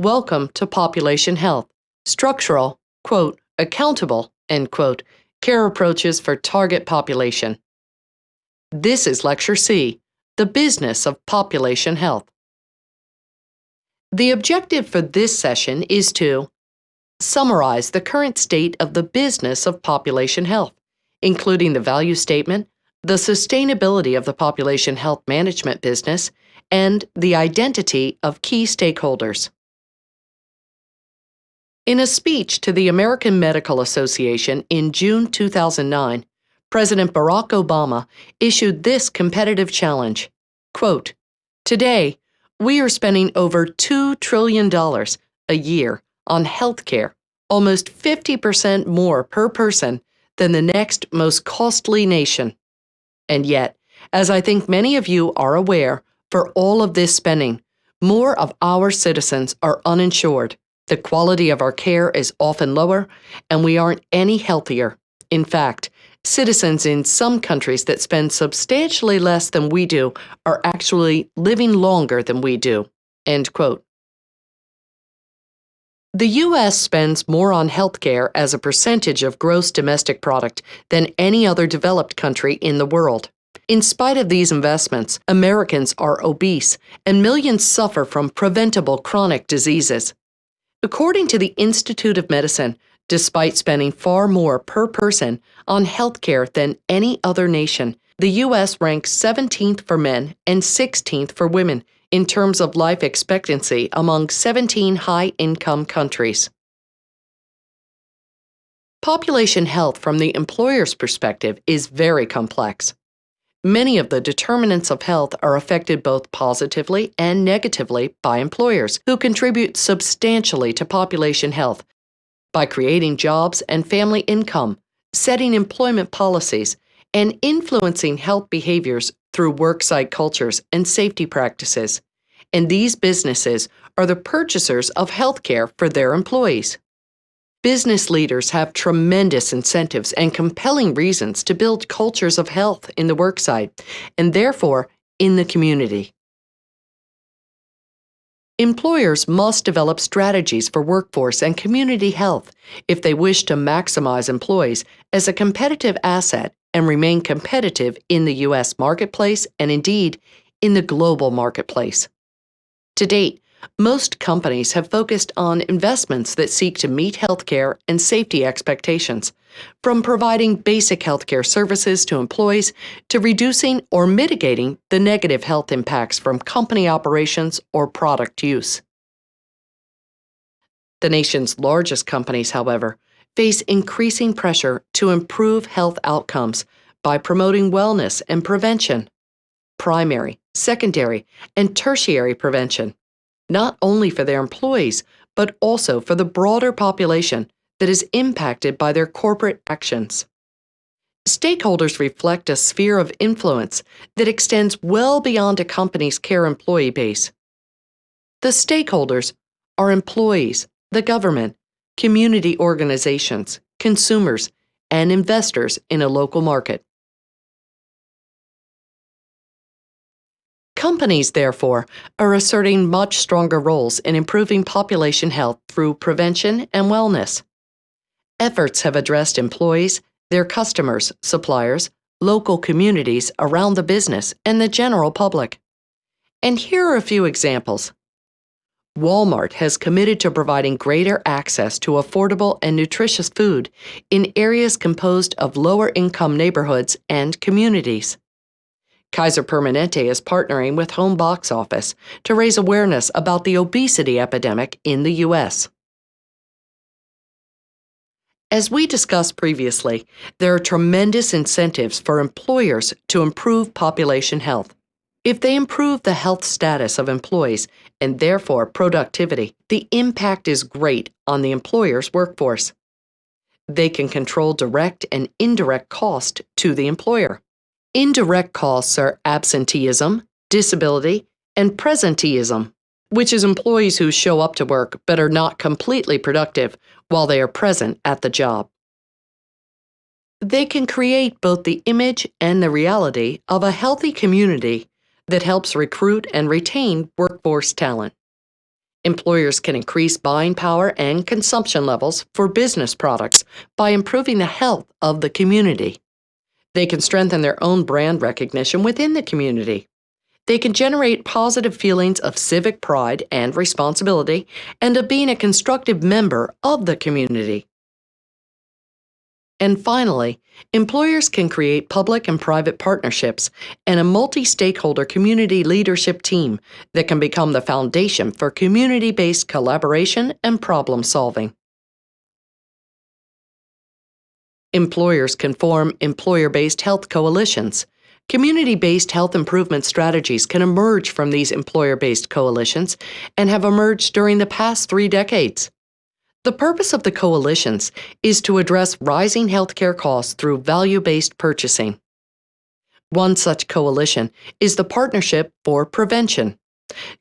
Welcome to Population Health, Structural, quote, Accountable, end quote, Care Approaches for Target Population. This is Lecture C, The Business of Population Health. The objective for this session is to summarize the current state of the business of population health, including the value statement, the sustainability of the population health management business, and the identity of key stakeholders. In a speech to the American Medical Association in June 2009, President Barack Obama issued this competitive challenge, quote, "Today, we are spending over $2 trillion a year on healthcare, almost 50% more per person than the next most costly nation. And yet, as I think many of you are aware, for all of this spending, more of our citizens are uninsured. The quality of our care is often lower, and we aren't any healthier. In fact, citizens in some countries that spend substantially less than we do are actually living longer than we do." End quote. The U.S. spends more on healthcare as a percentage of gross domestic product than any other developed country in the world. In spite of these investments, Americans are obese, and millions suffer from preventable chronic diseases. According to the Institute of Medicine, despite spending far more per person on healthcare than any other nation, the U.S. ranks 17th for men and 16th for women in terms of life expectancy among 17 high-income countries. Population health from the employer's perspective is very complex. Many of the determinants of health are affected both positively and negatively by employers, who contribute substantially to population health by creating jobs and family income, setting employment policies, and influencing health behaviors through worksite cultures and safety practices. And these businesses are the purchasers of healthcare for their employees. Business leaders have tremendous incentives and compelling reasons to build cultures of health in the worksite, and therefore in the community. Employers must develop strategies for workforce and community health if they wish to maximize employees as a competitive asset and remain competitive in the U.S. marketplace and indeed in the global marketplace. To date, most companies have focused on investments that seek to meet healthcare and safety expectations, from providing basic healthcare services to employees to reducing or mitigating the negative health impacts from company operations or product use. The nation's largest companies, however, face increasing pressure to improve health outcomes by promoting wellness and prevention, primary, secondary, and tertiary prevention, not only for their employees, but also for the broader population that is impacted by their corporate actions. Stakeholders reflect a sphere of influence that extends well beyond a company's care employee base. The stakeholders are employees, the government, community organizations, consumers, and investors in a local market. Companies, therefore, are asserting much stronger roles in improving population health through prevention and wellness. Efforts have addressed employees, their customers, suppliers, local communities around the business, and the general public. And here are a few examples. Walmart has committed to providing greater access to affordable and nutritious food in areas composed of lower-income neighborhoods and communities. Kaiser Permanente is partnering with Home Box Office to raise awareness about the obesity epidemic in the U.S. As we discussed previously, there are tremendous incentives for employers to improve population health. If they improve the health status of employees and therefore productivity, the impact is great on the employer's workforce. They can control direct and indirect cost to the employer. Indirect costs are absenteeism, disability, and presenteeism, which is employees who show up to work but are not completely productive while they are present at the job. They can create both the image and the reality of a healthy community that helps recruit and retain workforce talent. Employers can increase buying power and consumption levels for business products by improving the health of the community. They can strengthen their own brand recognition within the community. They can generate positive feelings of civic pride and responsibility and of being a constructive member of the community. And finally, employers can create public and private partnerships and a multi-stakeholder community leadership team that can become the foundation for community-based collaboration and problem solving. Employers can form employer-based health coalitions. Community-based health improvement strategies can emerge from these employer-based coalitions and have emerged during the past 3 decades. The purpose of the coalitions is to address rising healthcare costs through value-based purchasing. One such coalition is the Partnership for Prevention.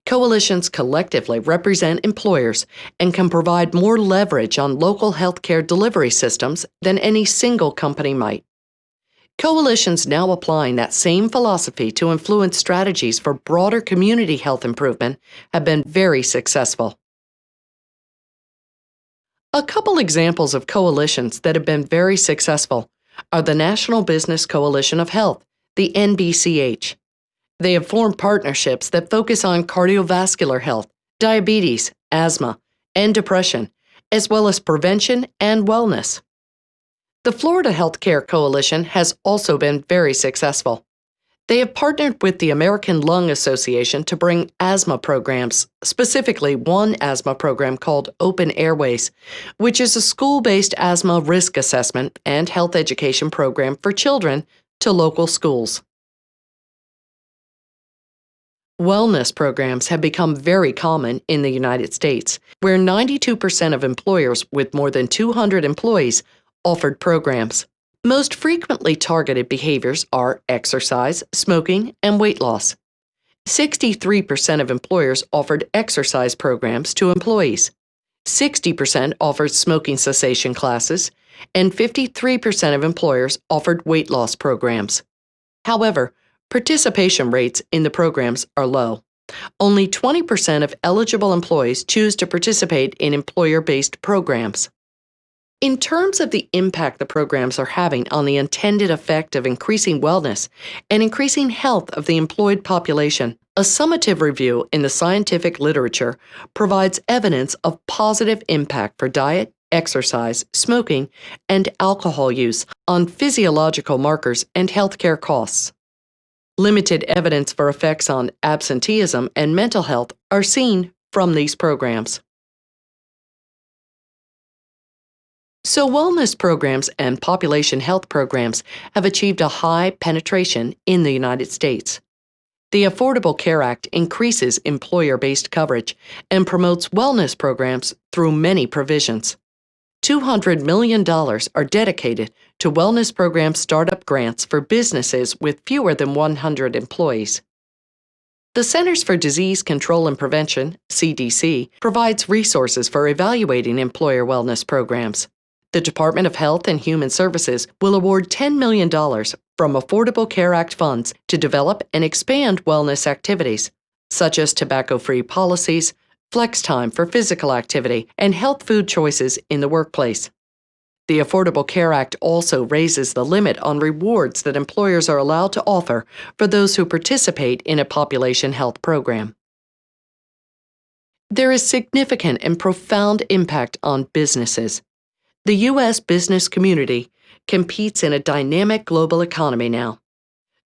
Coalitions collectively represent employers and can provide more leverage on local healthcare delivery systems than any single company might. Coalitions now applying that same philosophy to influence strategies for broader community health improvement have been very successful. A couple examples of coalitions that have been very successful are the National Business Coalition of Health, the NBCH. They have formed partnerships that focus on cardiovascular health, diabetes, asthma, and depression, as well as prevention and wellness. The Florida Healthcare Coalition has also been very successful. They have partnered with the American Lung Association to bring asthma programs, specifically one asthma program called Open Airways, which is a school-based asthma risk assessment and health education program for children, to local schools. Wellness programs have become very common in the United States, where 92% of employers with more than 200 employees offered programs. Most frequently targeted behaviors are exercise, smoking, and weight loss. 63% of employers offered exercise programs to employees. 60% offered smoking cessation classes, and 53% of employers offered weight loss programs. However, participation rates in the programs are low. Only 20% of eligible employees choose to participate in employer-based programs. In terms of the impact the programs are having on the intended effect of increasing wellness and increasing health of the employed population, a summative review in the scientific literature provides evidence of positive impact for diet, exercise, smoking, and alcohol use on physiological markers and healthcare costs. Limited evidence for effects on absenteeism and mental health are seen from these programs. So wellness programs and population health programs have achieved a high penetration in the United States. The Affordable Care Act increases employer-based coverage and promotes wellness programs through many provisions. $200 million are dedicated to wellness program startup grants for businesses with fewer than 100 employees. The Centers for Disease Control and Prevention, CDC, provides resources for evaluating employer wellness programs. The Department of Health and Human Services will award $10 million from Affordable Care Act funds to develop and expand wellness activities, such as tobacco-free policies, flex time for physical activity, and health food choices in the workplace. The Affordable Care Act also raises the limit on rewards that employers are allowed to offer for those who participate in a population health program. There is significant and profound impact on businesses. The U.S. business community competes in a dynamic global economy now.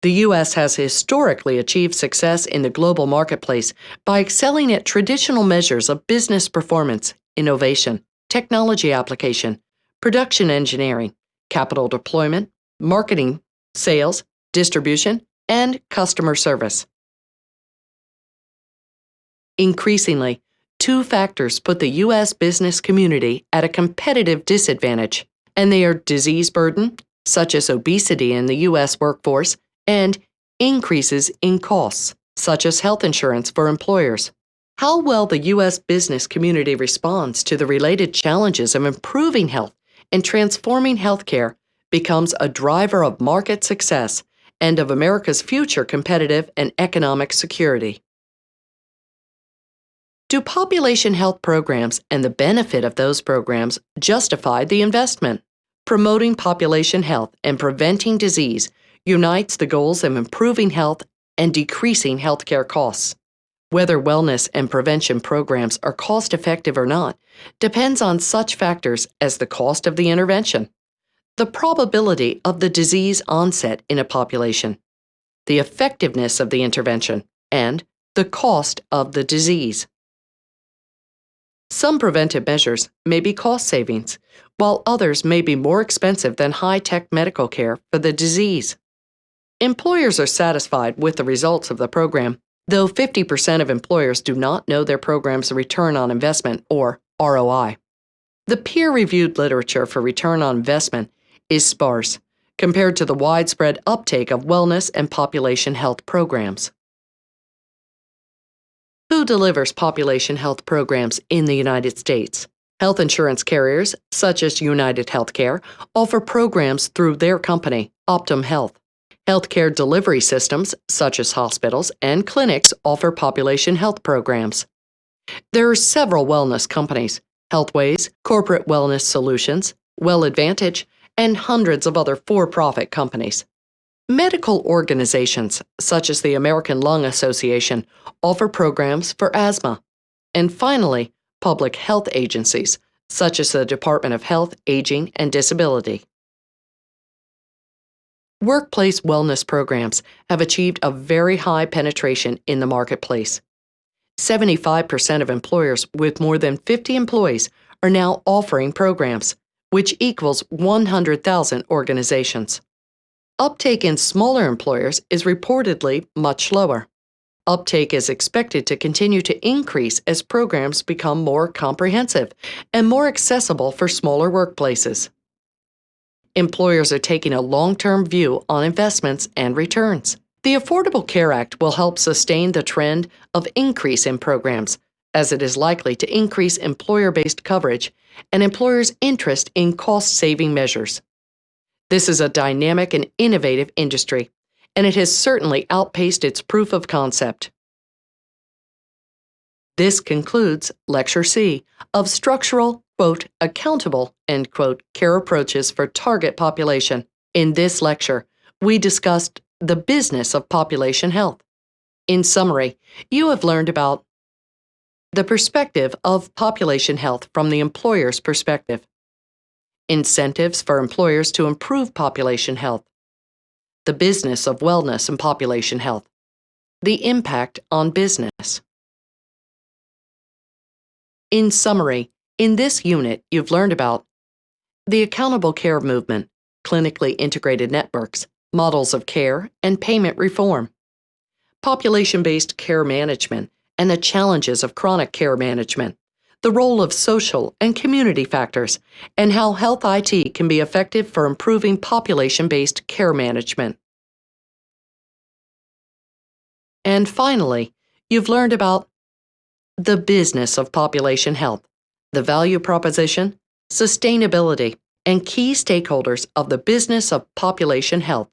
The U.S. has historically achieved success in the global marketplace by excelling at traditional measures of business performance, innovation, technology application, production engineering, capital deployment, marketing, sales, distribution, and customer service. Increasingly, 2 factors put the U.S. business community at a competitive disadvantage, and they are disease burden, such as obesity in the U.S. workforce, and increases in costs, such as health insurance for employers. How well the U.S. business community responds to the related challenges of improving health and transforming healthcare becomes a driver of market success and of America's future competitive and economic security. Do population health programs and the benefit of those programs justify the investment? Promoting population health and preventing disease unites the goals of improving health and decreasing healthcare costs. Whether wellness and prevention programs are cost-effective or not depends on such factors as the cost of the intervention, the probability of the disease onset in a population, the effectiveness of the intervention, and the cost of the disease. Some preventive measures may be cost savings, while others may be more expensive than high-tech medical care for the disease. Employers are satisfied with the results of the program, though 50% of employers do not know their program's return on investment, or ROI. The peer-reviewed literature for return on investment is sparse compared to the widespread uptake of wellness and population health programs. Who delivers population health programs in the United States? Health insurance carriers, such as United Healthcare, offer programs through their company, Optum Health. Healthcare delivery systems, such as hospitals and clinics, offer population health programs. There are several wellness companies: Healthways, Corporate Wellness Solutions, Well Advantage, and hundreds of other for-profit companies. Medical organizations, such as the American Lung Association, offer programs for asthma. And finally, public health agencies, such as the Department of Health, Aging, and Disability. Workplace wellness programs have achieved a very high penetration in the marketplace. 75% of employers with more than 50 employees are now offering programs, which equals 100,000 organizations. Uptake in smaller employers is reportedly much lower. Uptake is expected to continue to increase as programs become more comprehensive and more accessible for smaller workplaces. Employers are taking a long-term view on investments and returns. The Affordable Care Act will help sustain the trend of increase in programs, as it is likely to increase employer-based coverage and employers' interest in cost-saving measures. This is a dynamic and innovative industry, and it has certainly outpaced its proof of concept. This concludes Lecture C of Structural, Accountable, Care Approaches for Target Population. In this lecture, we discussed the business of population health. In summary, you have learned about the perspective of population health from the employer's perspective, incentives for employers to improve population health, the business of wellness and population health, the impact on business. In summary, in this unit, you've learned about the accountable care movement, clinically integrated networks, models of care, and payment reform, population-based care management, and the challenges of chronic care management, the role of social and community factors, and how health IT can be effective for improving population-based care management. And finally, you've learned about the business of population health, the value proposition, sustainability, and key stakeholders of the business of population health.